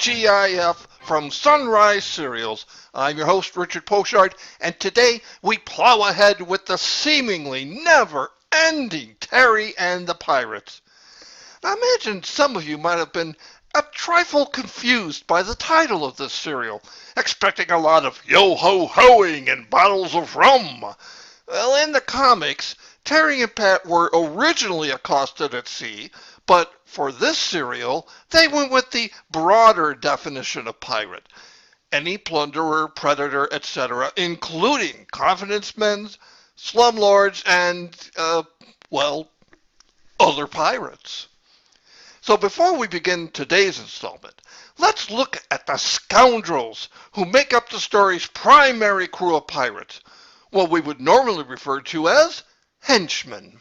TGIF from Sunrise Serials. I'm your host, Richard Pochard, and today we plow ahead with the seemingly never-ending Terry and the Pirates. Now, I imagine some of you might have been a trifle confused by the title of this serial, expecting a lot of yo-ho-hoing and bottles of rum. Well, in the comics, Terry and Pat were originally accosted at sea, but for this serial, they went with the broader definition of pirate. Any plunderer, predator, etc., including confidence men, slumlords, and, other pirates. So before we begin today's installment, let's look at the scoundrels who make up the story's primary crew of pirates, what we would normally refer to as henchmen.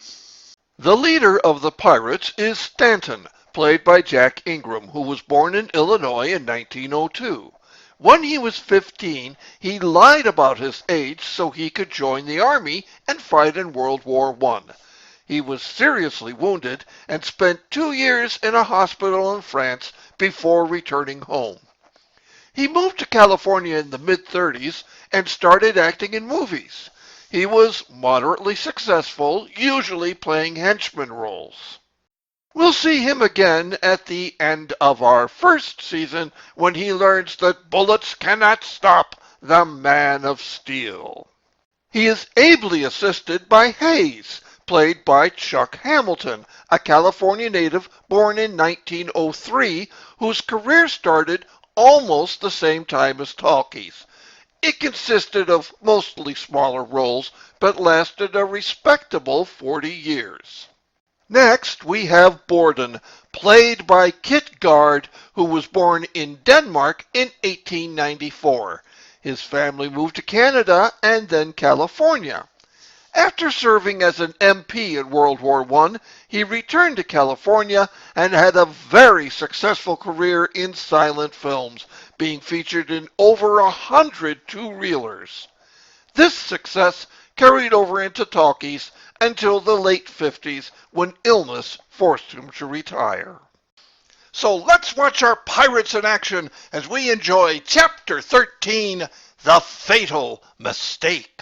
The leader of the pirates is Stanton, played by Jack Ingram, who was born in Illinois in 1902. When he was 15, he lied about his age so he could join the army and fight in World War I. He was seriously wounded and spent 2 years in a hospital in France before returning home. He moved to California in the mid-30s and started acting in movies. He was moderately successful, usually playing henchman roles. We'll see him again at the end of our first season when he learns that bullets cannot stop the Man of Steel. He is ably assisted by Hayes, played by Chuck Hamilton, a California native born in 1903, whose career started almost the same time as Talkie's. It consisted of mostly smaller roles, but lasted a respectable 40 years. Next, we have Borden, played by Kit Gard, who was born in Denmark in 1894. His family moved to Canada and then California. After serving as an MP in World War I, he returned to California and had a very successful career in silent films, being featured in over 100 two-reelers. This success carried over into talkies until the late 50s when illness forced him to retire. So let's watch our pirates in action as we enjoy Chapter 13, The Fatal Mistake.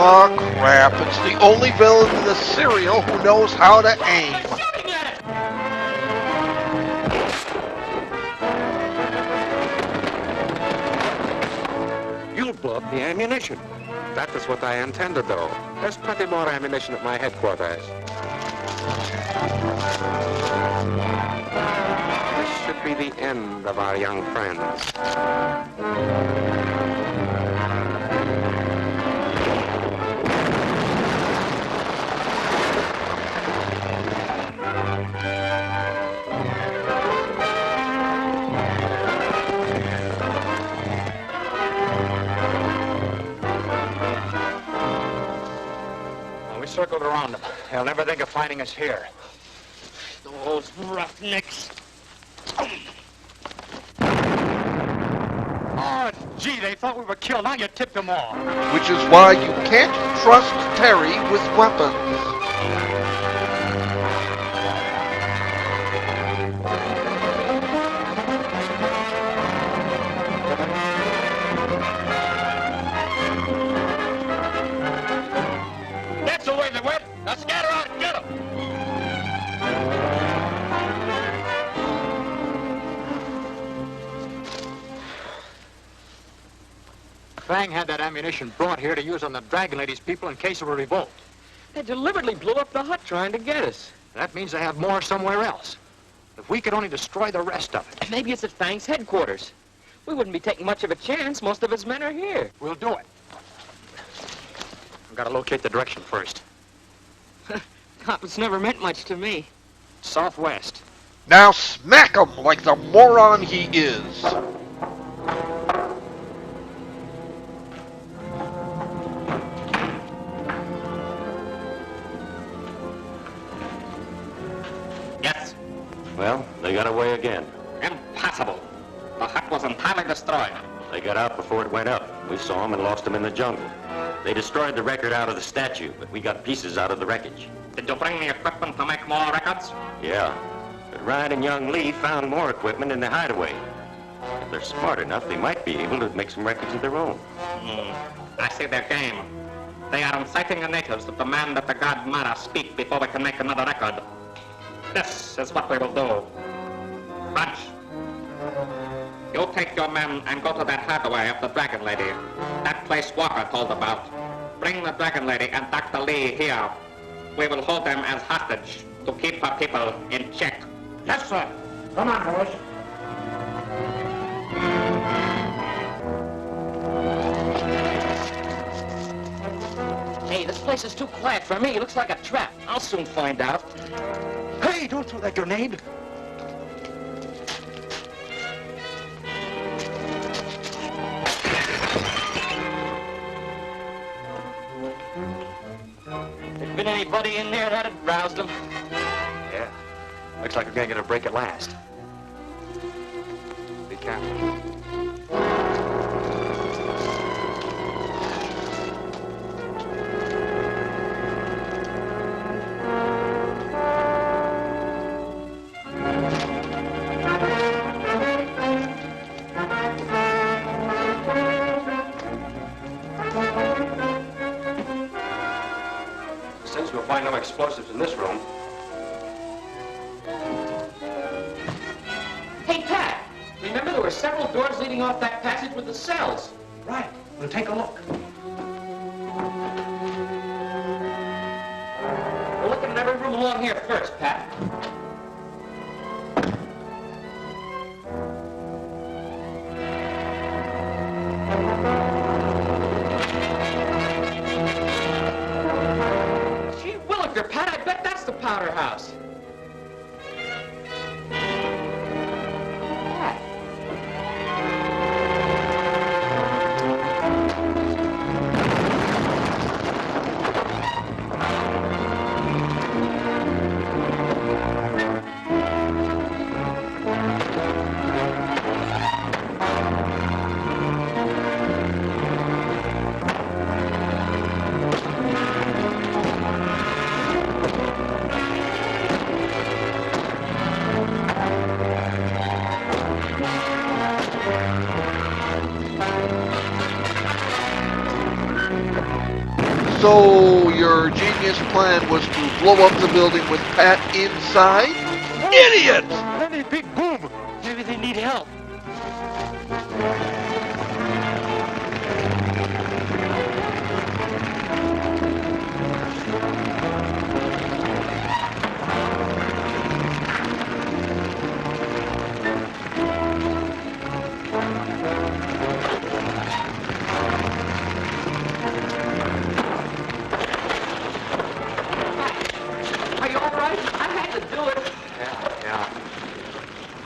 Aw, crap. It's the only villain in the serial who knows how to aim. Shooting at it! the ammunition. That is what I intended, though. There's plenty more ammunition at my headquarters. This should be the end of our young friends. We circled around them. They'll never think of finding us here. Those roughnecks. Oh, gee, they thought we were killed. Now you tipped them off. Which is why you can't trust Terry with weapons. That's the way they went. Now scatter out and get them. Fang had that ammunition brought here to use on the Dragon Lady's people in case of a revolt. They deliberately blew up the hut trying to get us. That means they have more somewhere else. If we could only destroy the rest of it. Maybe it's at Fang's headquarters. We wouldn't be taking much of a chance. Most of his men are here. We'll do it. I've got to locate the direction first. Compass never meant much to me. Southwest. Now smack him like the moron he is. Yes. Well, they got away again. Impossible. The hut was entirely destroyed. They got out before it went up. We saw them and lost them in the jungle. They destroyed the record out of the statue, but we got pieces out of the wreckage. Did you bring the equipment to make more records? Yeah, but Ryan and young Lee found more equipment in the hideaway. If they're smart enough, they might be able to make some records of their own. I see their game. They are inciting the natives to demand that the god Mara speak before we can make another record. This is what we will do. Bunch, you take your men and go to that hideaway of the Dragon Lady. That place Walker told about. Bring the Dragon Lady and Dr. Lee here. We will hold them as hostage to keep our people in check. Yes, sir. Come on, boys. Hey, this place is too quiet for me. It looks like a trap. I'll soon find out. Hey, don't throw that grenade. If there'd been anybody in there, that'd roused them. Yeah. Looks like we're gonna get a break at last. Be careful. Since we'll find no explosives in this room, Hey, Pat! Remember there were several doors leading off that passage with the cells. Right. We'll take a look. We're looking at every room along here first, Pat. Gee williker, Pat, I bet that's the powder house. Pat. So your genius plan was to blow up the building with Pat inside? Idiot! Any big boom. Maybe they need help.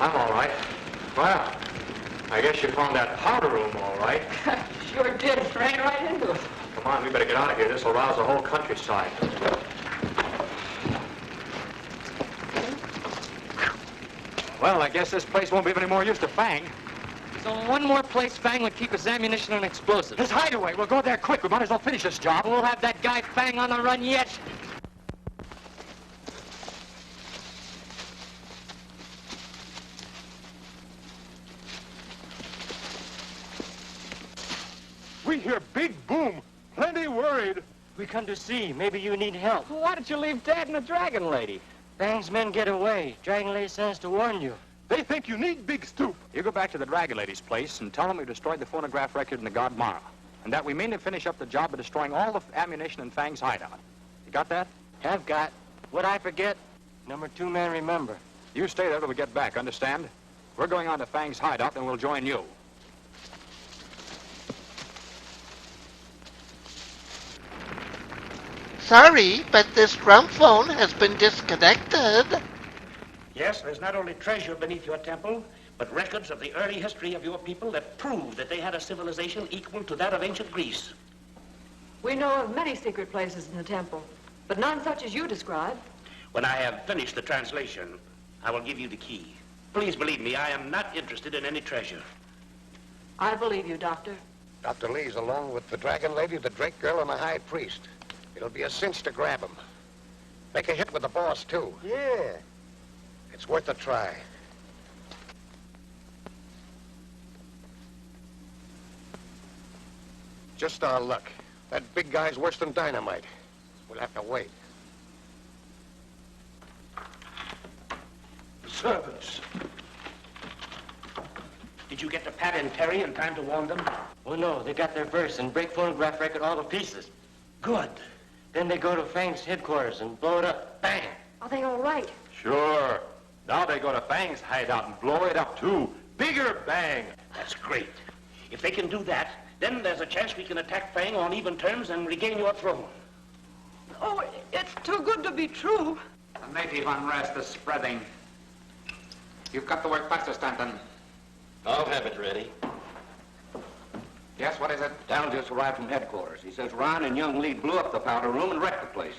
I'm all right. Well, I guess you found that powder room all right. Sure did. Ran right into it. Come on, we better get out of here. This will rouse the whole countryside. Well, I guess this place won't be of any more use to Fang. There's only one more place Fang would keep his ammunition and explosives. His hideaway. We'll go there quick. We might as well finish this job. We'll have that guy Fang on the run yet. We hear big boom. Plenty worried. We come to see. Maybe you need help. Well, why did you leave Dad and the Dragon Lady? Fang's men get away. Dragon Lady sent us to warn you. They think you need Big Stoop. You go back to the Dragon Lady's place and tell them we destroyed the phonograph record in the God Mara, and that we mean to finish up the job by destroying all the ammunition in Fang's hideout. You got that? Have got. What I forget, number 2 man remember. You stay there till we get back, understand? We're going on to Fang's hideout, and we'll join you. Sorry, but this drum phone has been disconnected. Yes, there's not only treasure beneath your temple, but records of the early history of your people that prove that they had a civilization equal to that of ancient Greece. We know of many secret places in the temple, but none such as you describe. When I have finished the translation, I will give you the key. Please believe me, I am not interested in any treasure. I believe you, Doctor. Dr. Lee's along with the Dragon Lady, the Drake Girl, and the High Priest. It'll be a cinch to grab him. Make a hit with the boss, too. Yeah. It's worth a try. Just our luck. That big guy's worse than dynamite. We'll have to wait. Servants. Did you get to Pat and Terry in time to warn them? Oh, no, they got their verse and break phonograph record all to pieces. Good. Then they go to Fang's headquarters and blow it up. Bang! Are they all right? Sure. Now they go to Fang's hideout and blow it up, too. Bigger bang. That's great. If they can do that, then there's a chance we can attack Fang on even terms and regain your throne. Oh, it's too good to be true. The native unrest is spreading. You've got the work faster, Stanton. I'll have it ready. Yes, what is it? Down just arrived from headquarters. He says Ron and young Lee blew up the powder room and wrecked the place.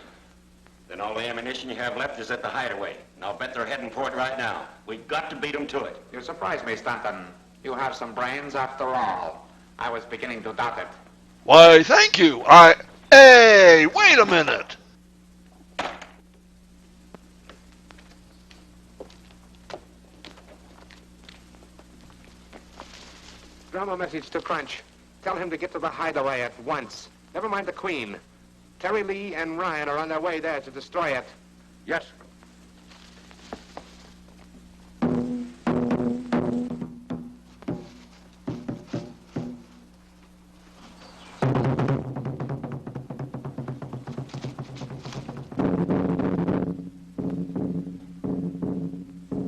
Then all the ammunition you have left is at the hideaway. And I'll bet they're heading for it right now. We've got to beat them to it. You surprise me, Stanton. You have some brains after all. I was beginning to doubt it. Why, thank you. Hey, wait a minute. Drum a message to Crunch. Tell him to get to the hideaway at once. Never mind the Queen. Terry Lee and Ryan are on their way there to destroy it. Yes.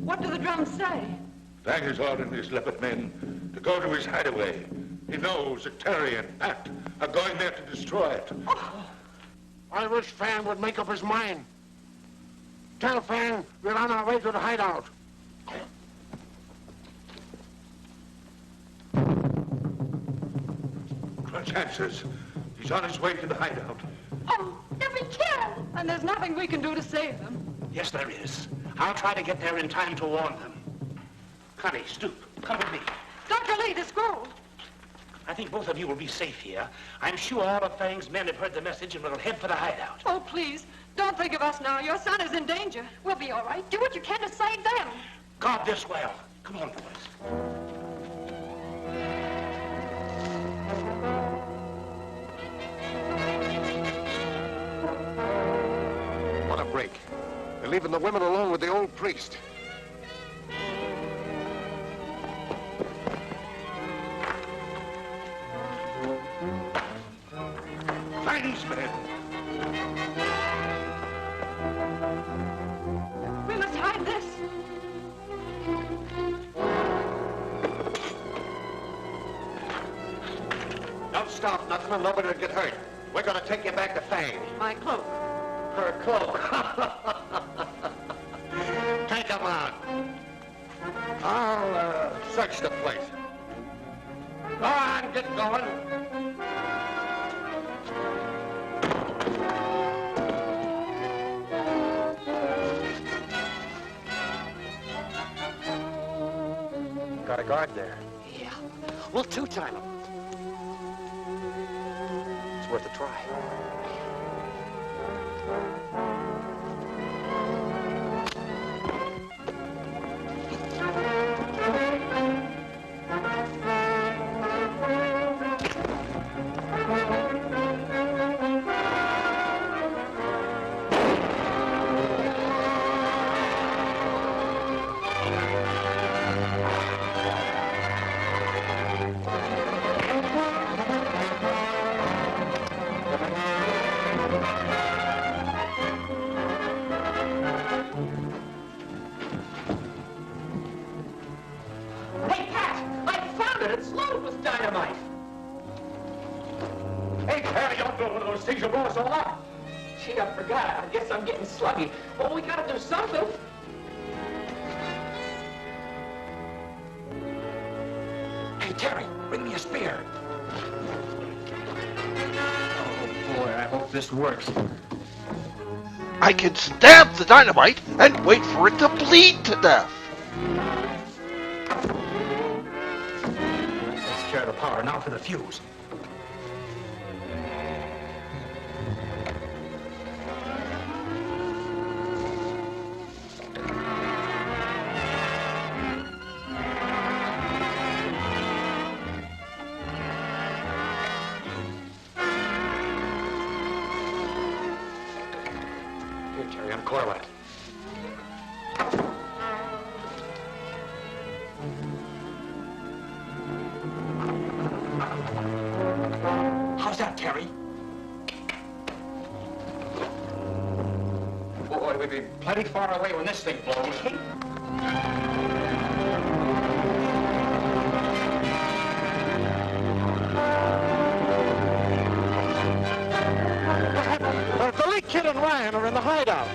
What do the drums say? Fang is ordering his leopard men to go to his hideaway. He knows that Terry and Pat are going there to destroy it. I wish Fan would make up his mind. Tell Fan we're on our way to the hideout. Crunch answers. He's on his way to the hideout. Oh, they'll be killed! And there's nothing we can do to save them. Yes, there is. I'll try to get there in time to warn them. Connie, Stoop, come with me. Dr. Lee, the scroll. I think both of you will be safe here. I'm sure all of Fang's men have heard the message and will head for the hideout. Oh, please, don't think of us now. Your son is in danger. We'll be all right. Do what you can to save them. Guard this well. Come on, boys. What a break. They're leaving the women alone with the old priest. Fang's men. We must hide this. Don't stop nothing and nobody will get hurt. We're going to take you back to Fang. My cloak. Her cloak. Take him out. I'll search the place. Go on, get going. Got a guard there. Yeah. We'll two-time him. It's worth a try. Hey, Pat! I found it! It's loaded with dynamite! Hey, Terry, don't do one of those things. You'll blow us all up. Gee, I forgot. I guess I'm getting sluggy. Well, we gotta do something. Hey, Terry, bring me a spear. Oh, boy, I hope this works. I can stab the dynamite and wait for it to bleed to death. Let's share the power. Now for the fuse. Here, Terry, uncoil it. How's that, Terry? Boy, we'd be plenty far away when this thing blows. The Lee Kid and Ryan are in the hideout.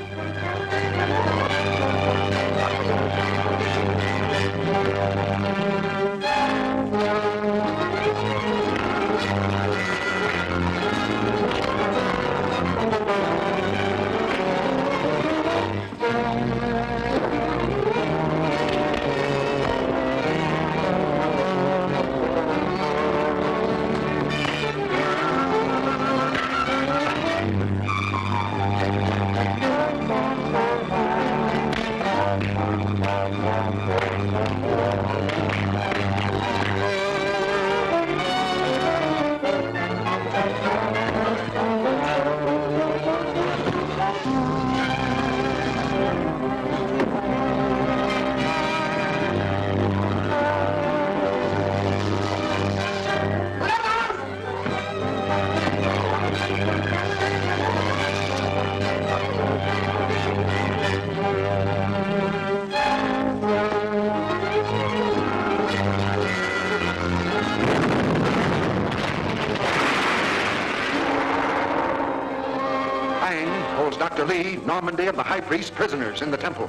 holds Dr. Lee, Normandy, and the High Priest prisoners in the temple.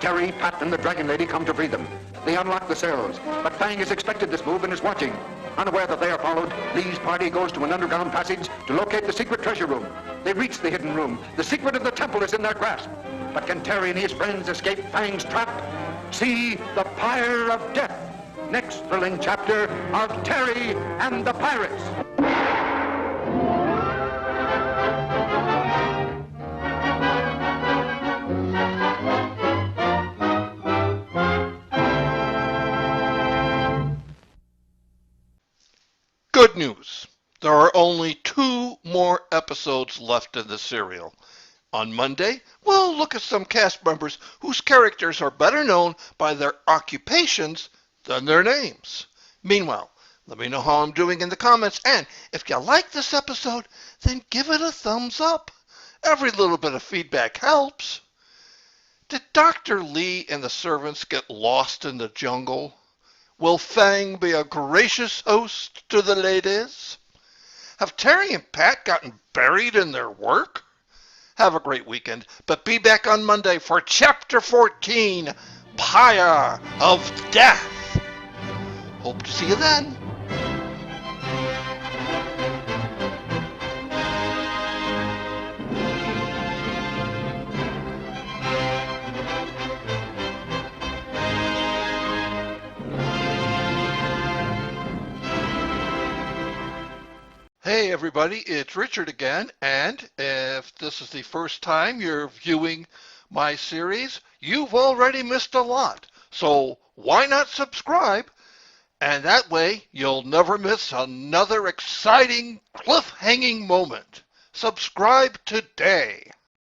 Terry, Pat, and the Dragon Lady come to free them. They unlock the cells, but Fang has expected this move and is watching. Unaware that they are followed, Lee's party goes to an underground passage to locate the secret treasure room. They reach the hidden room. The secret of the temple is in their grasp. But can Terry and his friends escape Fang's trap? See The Pyre of Death, next thrilling chapter of Terry and the Pirates. Good news. There are only 2 more episodes left in the serial. On Monday, we'll look at some cast members whose characters are better known by their occupations than their names. Meanwhile, let me know how I'm doing in the comments, and if you like this episode, then give it a thumbs up. Every little bit of feedback helps. Did Dr. Lee and the servants get lost in the jungle? Will Fang be a gracious host to the ladies? Have Terry and Pat gotten buried in their work? Have a great weekend, but be back on Monday for Chapter 14, Pyre of Death. Hope to see you then. Hey everybody, it's Richard again, and if this is the first time you're viewing my series, you've already missed a lot. So why not subscribe? And that way you'll never miss another exciting cliffhanging moment. Subscribe today.